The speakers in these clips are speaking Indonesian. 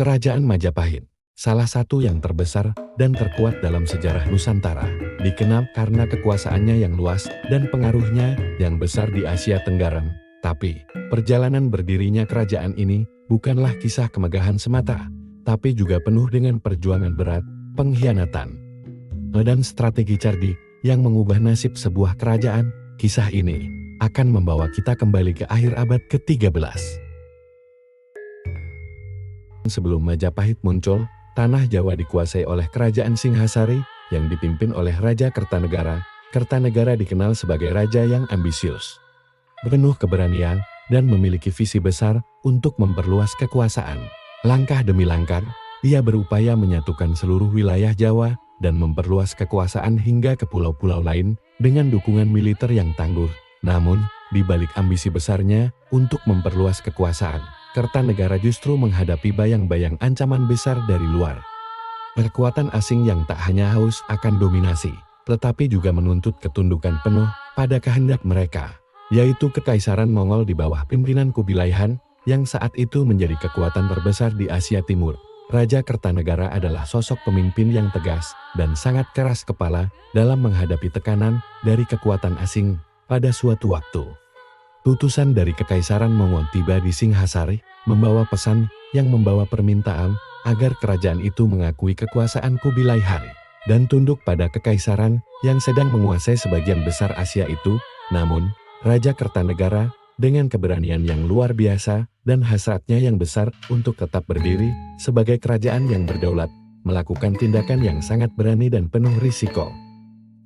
Kerajaan Majapahit, salah satu yang terbesar dan terkuat dalam sejarah Nusantara, dikenal karena kekuasaannya yang luas dan pengaruhnya yang besar di Asia Tenggara. Tapi, perjalanan berdirinya kerajaan ini bukanlah kisah kemegahan semata, tapi juga penuh dengan perjuangan berat, pengkhianatan, dan strategi cerdik yang mengubah nasib sebuah kerajaan. Kisah ini akan membawa kita kembali ke akhir abad ke-13. Sebelum Majapahit muncul, tanah Jawa dikuasai oleh Kerajaan Singhasari yang dipimpin oleh Raja Kertanegara. Kertanegara dikenal sebagai raja yang ambisius, penuh keberanian, dan memiliki visi besar untuk memperluas kekuasaan. Langkah demi langkah, ia berupaya menyatukan seluruh wilayah Jawa dan memperluas kekuasaan hingga ke pulau-pulau lain dengan dukungan militer yang tangguh. Namun, di balik ambisi besarnya untuk memperluas kekuasaan, Kertanegara justru menghadapi bayang-bayang ancaman besar dari luar. Kekuatan asing yang tak hanya haus akan dominasi, tetapi juga menuntut ketundukan penuh pada kehendak mereka, yaitu Kekaisaran Mongol di bawah pimpinan Kubilai Han, yang saat itu menjadi kekuatan terbesar di Asia Timur. Raja Kertanegara adalah sosok pemimpin yang tegas dan sangat keras kepala dalam menghadapi tekanan dari kekuatan asing. Pada suatu waktu, utusan dari Kekaisaran Mongol tiba di Singhasari, membawa pesan yang membawa permintaan agar kerajaan itu mengakui kekuasaan Kubilai Han dan tunduk pada kekaisaran yang sedang menguasai sebagian besar Asia itu. Namun, Raja Kertanegara dengan keberanian yang luar biasa dan hasratnya yang besar untuk tetap berdiri sebagai kerajaan yang berdaulat, melakukan tindakan yang sangat berani dan penuh risiko.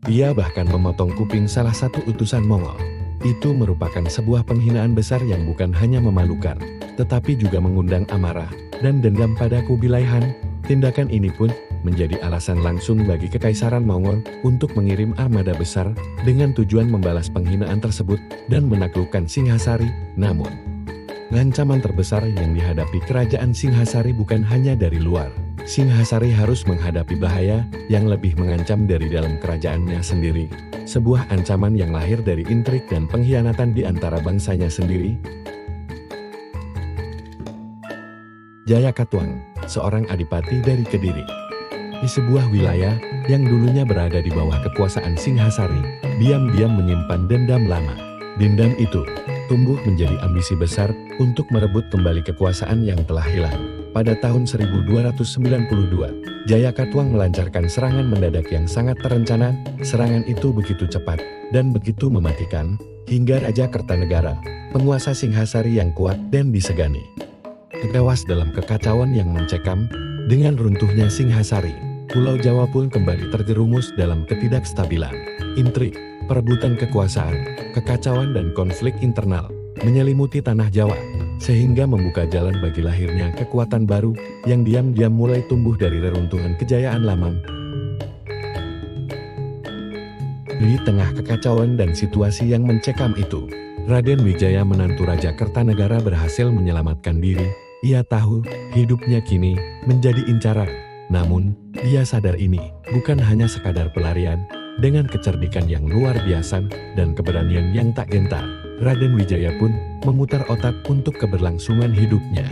Dia bahkan memotong kuping salah satu utusan Mongol. Itu merupakan sebuah penghinaan besar yang bukan hanya memalukan, tetapi juga mengundang amarah dan dendam pada Kubilai Han. Tindakan ini pun menjadi alasan langsung bagi Kekaisaran Mongol untuk mengirim armada besar dengan tujuan membalas penghinaan tersebut dan menaklukkan Singhasari. Namun, ancaman terbesar yang dihadapi kerajaan Singhasari bukan hanya dari luar. Singhasari harus menghadapi bahaya yang lebih mengancam dari dalam kerajaannya sendiri. Sebuah ancaman yang lahir dari intrik dan pengkhianatan di antara bangsanya sendiri. Jayakatwang, seorang adipati dari Kediri, di sebuah wilayah yang dulunya berada di bawah kekuasaan Singhasari, diam-diam menyimpan dendam lama. Dendam itu tumbuh menjadi ambisi besar untuk merebut kembali kekuasaan yang telah hilang. Pada tahun 1292, Jayakatwang melancarkan serangan mendadak yang sangat terencana. Serangan itu begitu cepat dan begitu mematikan, hingga Raja Kertanegara, penguasa Singhasari yang kuat dan disegani, tewas dalam kekacauan yang mencekam. Dengan runtuhnya Singhasari, Pulau Jawa pun kembali terjerumus dalam ketidakstabilan. Intrik, perebutan kekuasaan, kekacauan dan konflik internal menyelimuti tanah Jawa, sehingga membuka jalan bagi lahirnya kekuatan baru yang diam-diam mulai tumbuh dari reruntuhan kejayaan lama. Di tengah kekacauan dan situasi yang mencekam itu, Raden Wijaya menantu Raja Kertanegara berhasil menyelamatkan diri. Ia tahu hidupnya kini menjadi incaran. Namun, dia sadar ini bukan hanya sekadar pelarian. Dengan kecerdikan yang luar biasa dan keberanian yang tak gentar, Raden Wijaya pun memutar otak untuk keberlangsungan hidupnya.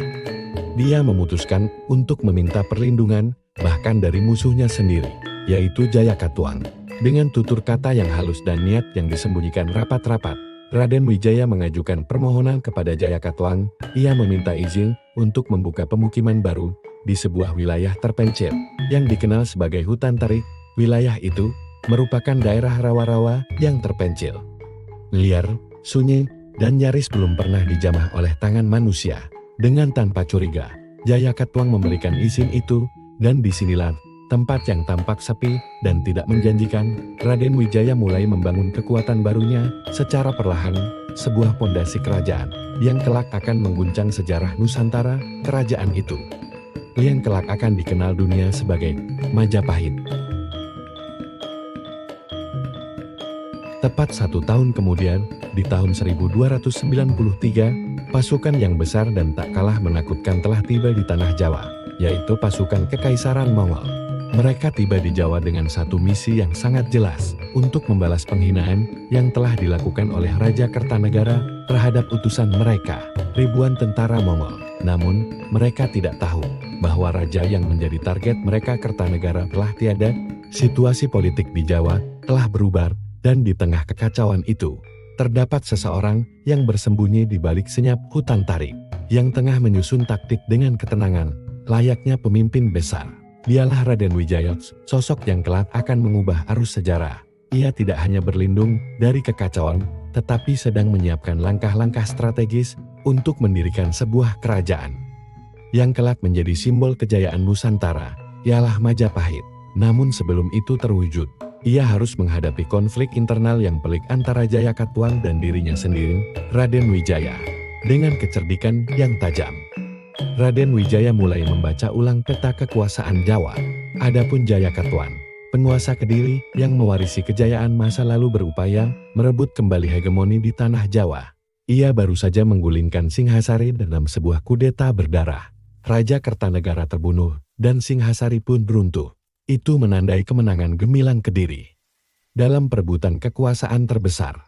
Dia memutuskan untuk meminta perlindungan, bahkan dari musuhnya sendiri, yaitu Jayakatwang. Dengan tutur kata yang halus dan niat yang disembunyikan rapat-rapat, Raden Wijaya mengajukan permohonan kepada Jayakatwang. Ia meminta izin untuk membuka pemukiman baru di sebuah wilayah terpencil yang dikenal sebagai hutan tarik. Wilayah itu merupakan daerah rawa-rawa yang terpencil, liar, sunyi, dan nyaris belum pernah dijamah oleh tangan manusia. Dengan tanpa curiga, Jayakatwang memberikan izin itu, dan disinilah tempat yang tampak sepi dan tidak menjanjikan. Raden Wijaya mulai membangun kekuatan barunya secara perlahan, sebuah pondasi kerajaan yang kelak akan mengguncang sejarah Nusantara. Kerajaan itu yang kelak akan dikenal dunia sebagai Majapahit. Tepat 1 tahun kemudian, di tahun 1293, pasukan yang besar dan tak kalah menakutkan telah tiba di tanah Jawa, yaitu pasukan Kekaisaran Mongol. Mereka tiba di Jawa dengan satu misi yang sangat jelas, untuk membalas penghinaan yang telah dilakukan oleh Raja Kertanegara terhadap utusan mereka, ribuan tentara Mongol. Namun, mereka tidak tahu bahwa raja yang menjadi target mereka Kertanegara telah tiada. Situasi politik di Jawa telah berubah, dan di tengah kekacauan itu, terdapat seseorang yang bersembunyi di balik senyap hutan tarik, yang tengah menyusun taktik dengan ketenangan, layaknya pemimpin besar. Dialah Raden Wijaya, sosok yang kelak akan mengubah arus sejarah. Ia tidak hanya berlindung dari kekacauan, tetapi sedang menyiapkan langkah-langkah strategis untuk mendirikan sebuah kerajaan yang kelak menjadi simbol kejayaan Nusantara, ialah Majapahit. Namun sebelum itu terwujud, ia harus menghadapi konflik internal yang pelik antara Jayakatwang dan dirinya sendiri, Raden Wijaya. Dengan kecerdikan yang tajam, Raden Wijaya mulai membaca ulang peta kekuasaan Jawa. Adapun Jayakatwang, penguasa Kediri yang mewarisi kejayaan masa lalu, berupaya merebut kembali hegemoni di tanah Jawa. Ia baru saja menggulingkan Singhasari dalam sebuah kudeta berdarah. Raja Kertanegara terbunuh, dan Singhasari pun runtuh. Itu menandai kemenangan gemilang Kediri dalam perebutan kekuasaan terbesar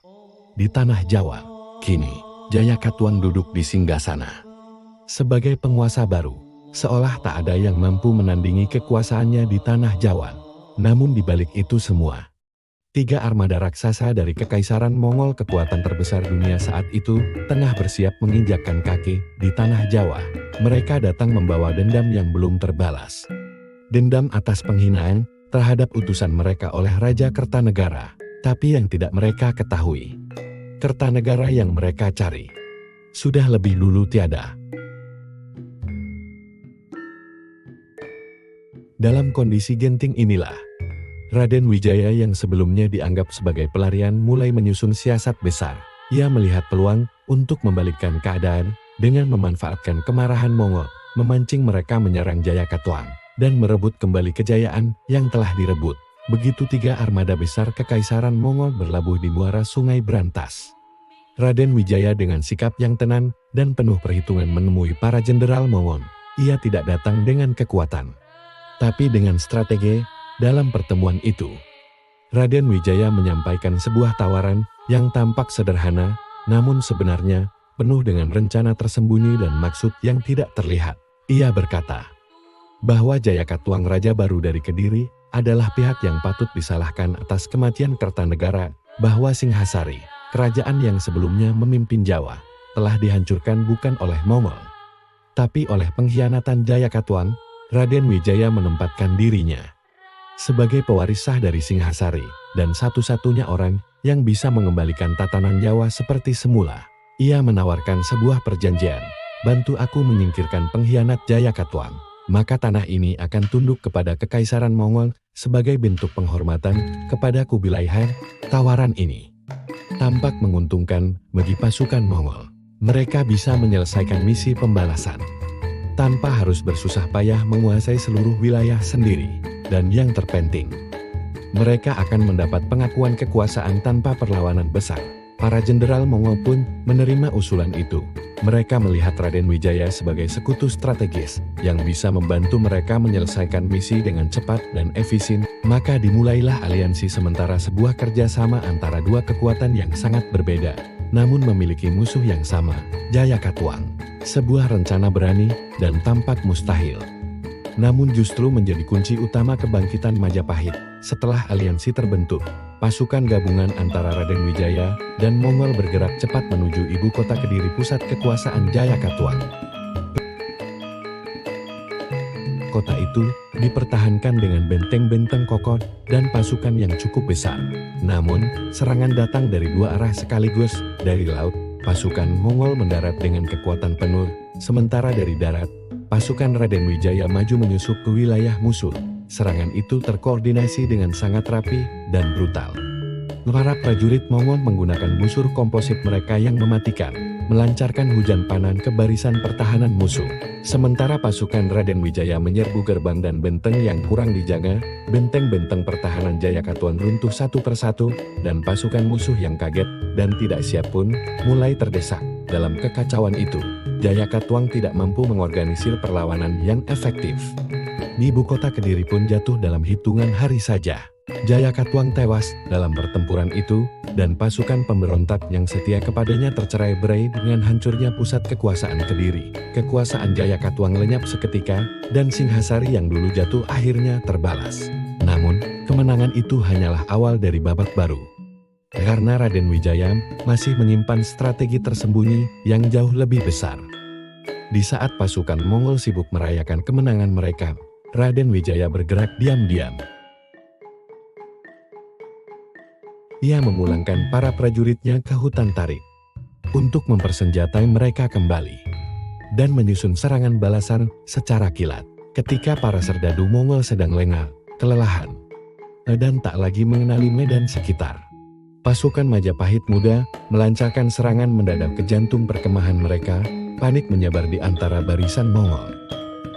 di tanah Jawa. Kini, Jayakatwang duduk di singgasana sebagai penguasa baru, seolah tak ada yang mampu menandingi kekuasaannya di tanah Jawa. Namun di balik itu semua, 3 armada raksasa dari Kekaisaran Mongol, kekuatan terbesar dunia saat itu, tengah bersiap menginjakkan kaki di tanah Jawa. Mereka datang membawa dendam yang belum terbalas. Dendam atas penghinaan terhadap utusan mereka oleh Raja Kertanegara. Tapi yang tidak mereka ketahui, Kertanegara yang mereka cari sudah lebih dulu tiada. Dalam kondisi genting inilah, Raden Wijaya yang sebelumnya dianggap sebagai pelarian mulai menyusun siasat besar. Ia melihat peluang untuk membalikkan keadaan dengan memanfaatkan kemarahan Mongol, memancing mereka menyerang Jayakatwang dan merebut kembali kejayaan yang telah direbut. Begitu 3 armada besar Kekaisaran Mongol berlabuh di muara Sungai Brantas, Raden Wijaya dengan sikap yang tenang dan penuh perhitungan menemui para jenderal Mongol. Ia tidak datang dengan kekuatan, tapi dengan strategi. Dalam pertemuan itu, Raden Wijaya menyampaikan sebuah tawaran yang tampak sederhana, namun sebenarnya penuh dengan rencana tersembunyi dan maksud yang tidak terlihat. Ia berkata bahwa Jayakatwang, raja baru dari Kediri, adalah pihak yang patut disalahkan atas kematian Kertanegara, bahwa Singhasari, kerajaan yang sebelumnya memimpin Jawa, telah dihancurkan bukan oleh Mongol, tapi oleh pengkhianatan Jayakatwang. Raden Wijaya menempatkan dirinya sebagai pewaris sah dari Singhasari, dan satu-satunya orang yang bisa mengembalikan tatanan Jawa seperti semula. Ia menawarkan sebuah perjanjian, bantu aku menyingkirkan pengkhianat Jayakatwang, maka tanah ini akan tunduk kepada Kekaisaran Mongol sebagai bentuk penghormatan kepada Kubilai Khan. Tawaran ini tampak menguntungkan bagi pasukan Mongol. Mereka bisa menyelesaikan misi pembalasan tanpa harus bersusah payah menguasai seluruh wilayah sendiri. Dan yang terpenting, mereka akan mendapat pengakuan kekuasaan tanpa perlawanan besar. Para jenderal Mongol pun menerima usulan itu. Mereka melihat Raden Wijaya sebagai sekutu strategis yang bisa membantu mereka menyelesaikan misi dengan cepat dan efisien. Maka dimulailah aliansi sementara, sebuah kerjasama antara 2 kekuatan yang sangat berbeda, namun memiliki musuh yang sama, Jayakatwang. Sebuah rencana berani dan tampak mustahil, namun justru menjadi kunci utama kebangkitan Majapahit. Setelah aliansi terbentuk, pasukan gabungan antara Raden Wijaya dan Mongol bergerak cepat menuju ibu kota Kediri, pusat kekuasaan Jayakatwang. Kota itu dipertahankan dengan benteng-benteng kokoh dan pasukan yang cukup besar. Namun, serangan datang dari 2 arah sekaligus. Dari laut, pasukan Mongol mendarat dengan kekuatan penuh, sementara dari darat, pasukan Raden Wijaya maju menyusup ke wilayah musuh. Serangan itu terkoordinasi dengan sangat rapi dan brutal. Para prajurit Mongol menggunakan busur komposit mereka yang mematikan, melancarkan hujan panan ke barisan pertahanan musuh. Sementara pasukan Raden Wijaya menyerbu gerbang dan benteng yang kurang dijaga, benteng-benteng pertahanan Jayakatwang runtuh satu persatu, dan pasukan musuh yang kaget dan tidak siap pun mulai terdesak. Dalam kekacauan itu, Jayakatwang tidak mampu mengorganisir perlawanan yang efektif. Ibu kota Kediri pun jatuh dalam hitungan hari saja. Jayakatwang tewas dalam pertempuran itu, dan pasukan pemberontak yang setia kepadanya tercerai-berai dengan hancurnya pusat kekuasaan Kediri. Kekuasaan Jayakatwang lenyap seketika, dan Singhasari yang dulu jatuh akhirnya terbalas. Namun, kemenangan itu hanyalah awal dari babak baru. Karena Raden Wijaya masih menyimpan strategi tersembunyi yang jauh lebih besar. Di saat pasukan Mongol sibuk merayakan kemenangan mereka, Raden Wijaya bergerak diam-diam. Ia memulangkan para prajuritnya ke hutan Tarik untuk mempersenjatai mereka kembali dan menyusun serangan balasan secara kilat. Ketika para serdadu Mongol sedang lengah, kelelahan, dan tak lagi mengenali medan sekitar, pasukan Majapahit muda melancarkan serangan mendadak ke jantung perkemahan mereka. Panik menyebar di antara barisan Mongol.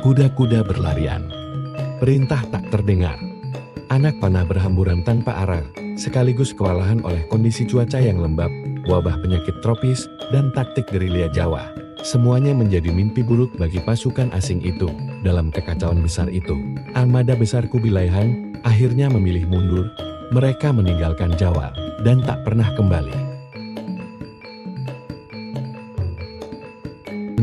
Kuda-kuda berlarian. Perintah tak terdengar. Anak panah berhamburan tanpa arah, sekaligus kewalahan oleh kondisi cuaca yang lembab, wabah penyakit tropis, dan taktik gerilya Jawa. Semuanya menjadi mimpi buruk bagi pasukan asing itu. Dalam kekacauan besar itu, armada besar Kubilai Han akhirnya memilih mundur. Mereka meninggalkan Jawa dan tak pernah kembali.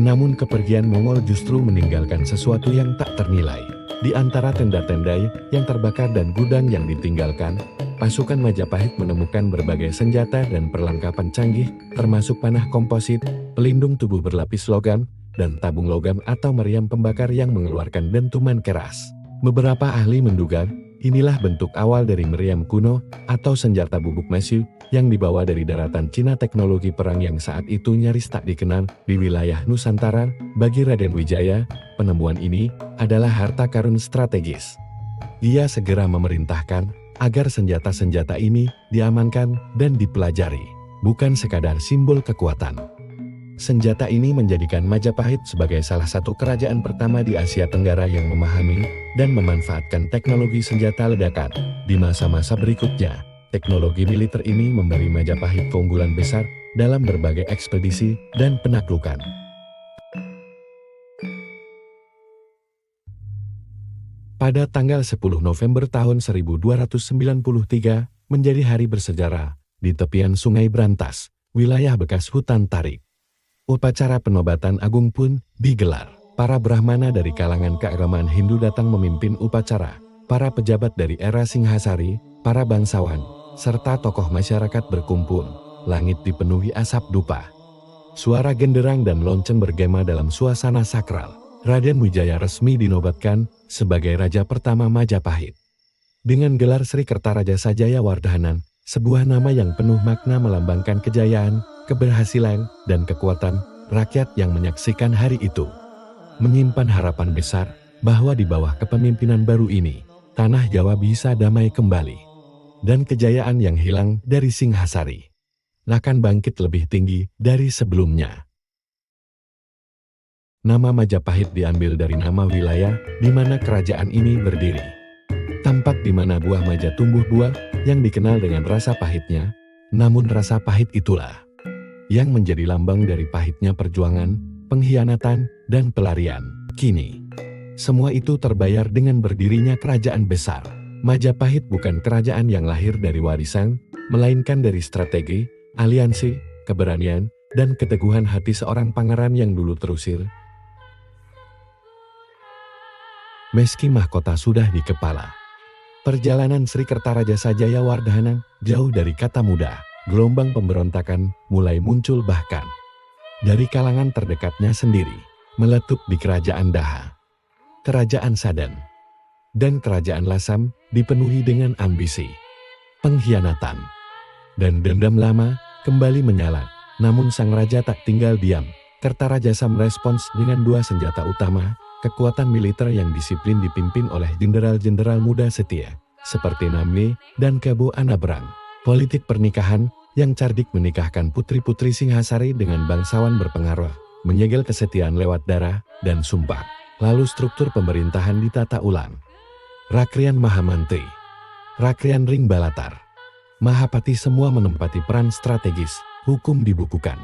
Namun kepergian Mongol justru meninggalkan sesuatu yang tak ternilai. Di antara tenda-tenda yang terbakar dan gudang yang ditinggalkan, pasukan Majapahit menemukan berbagai senjata dan perlengkapan canggih, termasuk panah komposit, pelindung tubuh berlapis logam, dan tabung logam atau meriam pembakar yang mengeluarkan dentuman keras. Beberapa ahli menduga, inilah bentuk awal dari meriam kuno atau senjata bubuk massive yang dibawa dari daratan Cina. Teknologi perang yang saat itu nyaris tak dikenal di wilayah Nusantara. Bagi Raden Wijaya, penemuan ini adalah harta karun strategis. Dia segera memerintahkan agar senjata-senjata ini diamankan dan dipelajari, bukan sekadar simbol kekuatan. Senjata ini menjadikan Majapahit sebagai salah satu kerajaan pertama di Asia Tenggara yang memahami dan memanfaatkan teknologi senjata ledakan. Di masa-masa berikutnya, teknologi militer ini memberi Majapahit keunggulan besar dalam berbagai ekspedisi dan penaklukan. Pada tanggal 10 November tahun 1293, menjadi hari bersejarah di tepian Sungai Brantas, wilayah bekas hutan Tarik. Upacara penobatan agung pun digelar. Para Brahmana dari kalangan keagamaan Hindu datang memimpin upacara. Para pejabat dari era Singhasari, para bangsawan, serta tokoh masyarakat berkumpul. Langit dipenuhi asap dupa. Suara genderang dan lonceng bergema dalam suasana sakral. Raden Wijaya resmi dinobatkan sebagai Raja pertama Majapahit. Dengan gelar Sri Kertaraja Sajaya Wardhanan, sebuah nama yang penuh makna melambangkan kejayaan, keberhasilan, dan kekuatan rakyat yang menyaksikan hari itu. Menyimpan harapan besar bahwa di bawah kepemimpinan baru ini, tanah Jawa bisa damai kembali. Dan kejayaan yang hilang dari Singhasari akan bangkit lebih tinggi dari sebelumnya. Nama Majapahit diambil dari nama wilayah di mana kerajaan ini berdiri. Tempat di mana buah maja tumbuh buah yang dikenal dengan rasa pahitnya, namun rasa pahit itulah yang menjadi lambang dari pahitnya perjuangan, pengkhianatan, dan pelarian. Kini, semua itu terbayar dengan berdirinya kerajaan besar. Majapahit bukan kerajaan yang lahir dari warisan, melainkan dari strategi, aliansi, keberanian, dan keteguhan hati seorang pangeran yang dulu terusir. Meski mahkota sudah di kepala, perjalanan Sri Kertaraja Sajaya Wardhanan jauh dari kata mudah. Gelombang pemberontakan mulai muncul bahkan dari kalangan terdekatnya sendiri, meletup di kerajaan Daha, kerajaan Sadan, dan kerajaan Lasam dipenuhi dengan ambisi, pengkhianatan, dan dendam lama kembali menyala. Namun sang raja tak tinggal diam. Kertarajasa merespons dengan dua senjata utama, kekuatan militer yang disiplin dipimpin oleh jenderal-jenderal muda setia, seperti Namli dan Kebo Anabrang. Politik pernikahan yang cerdik menikahkan putri-putri Singhasari dengan bangsawan berpengaruh, menyegel kesetiaan lewat darah dan sumpah. Lalu struktur pemerintahan ditata ulang. Rakrian Mahamantri, Rakrian Ring Balatar, Mahapati semua menempati peran strategis, hukum dibukukan.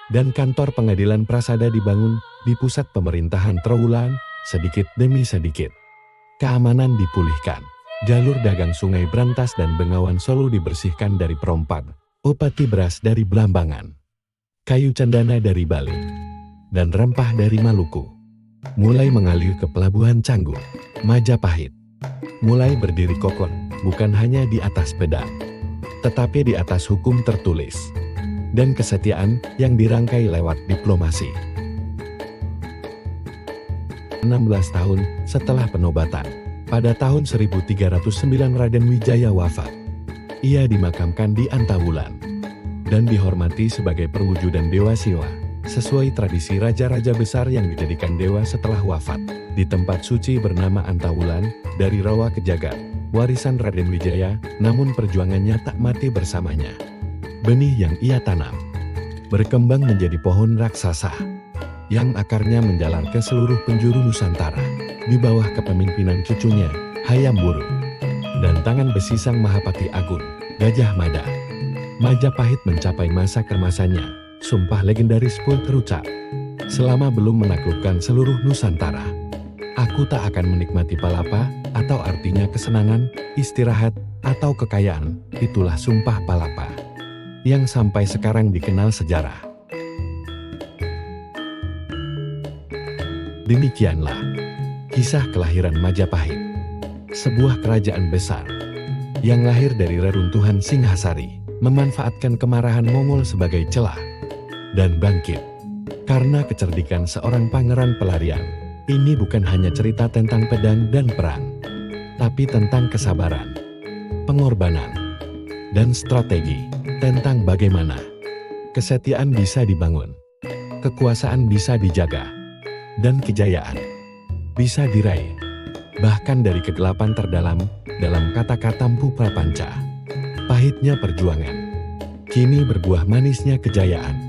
Dan kantor pengadilan prasada dibangun di pusat pemerintahan Trowulan, sedikit demi sedikit. Keamanan dipulihkan. Jalur dagang Sungai Brantas dan Bengawan Solo dibersihkan dari perompak, opati beras dari Belambangan, kayu cendana dari Bali, dan rempah dari Maluku. Mulai mengalir ke Pelabuhan Canggu, Majapahit. Mulai berdiri kokoh, bukan hanya di atas pedang, tetapi di atas hukum tertulis dan kesetiaan yang dirangkai lewat diplomasi. 16 tahun setelah penobatan, pada tahun 1309 Raden Wijaya wafat. Ia dimakamkan di Antawulan dan dihormati sebagai perwujudan Dewa Siwa, sesuai tradisi raja-raja besar yang dijadikan dewa setelah wafat, di tempat suci bernama Antawulan, dari Rawa ke Jagat, warisan Raden Wijaya, namun perjuangannya tak mati bersamanya. Benih yang ia tanam berkembang menjadi pohon raksasa, yang akarnya menjalar ke seluruh penjuru Nusantara, di bawah kepemimpinan cucunya, Hayam Wuruk, dan tangan besi Sang Mahapati Agung, Gajah Mada. Majapahit mencapai masa keemasannya, sumpah legendaris pun terucap. Selama belum menaklukkan seluruh Nusantara, aku tak akan menikmati palapa, atau artinya kesenangan, istirahat, atau kekayaan. Itulah sumpah palapa, yang sampai sekarang dikenal sejarah. Demikianlah kisah kelahiran Majapahit, sebuah kerajaan besar yang lahir dari reruntuhan Singhasari, memanfaatkan kemarahan Mongol sebagai celah dan bangkit karena kecerdikan seorang pangeran pelarian. Ini bukan hanya cerita tentang pedang dan perang, tapi tentang kesabaran, pengorbanan, dan strategi, tentang bagaimana kesetiaan bisa dibangun, kekuasaan bisa dijaga, dan kejayaan bisa diraih, bahkan dari kegelapan terdalam. Dalam kata-kata Mpu Prapanca, pahitnya perjuangan kini berbuah manisnya kejayaan.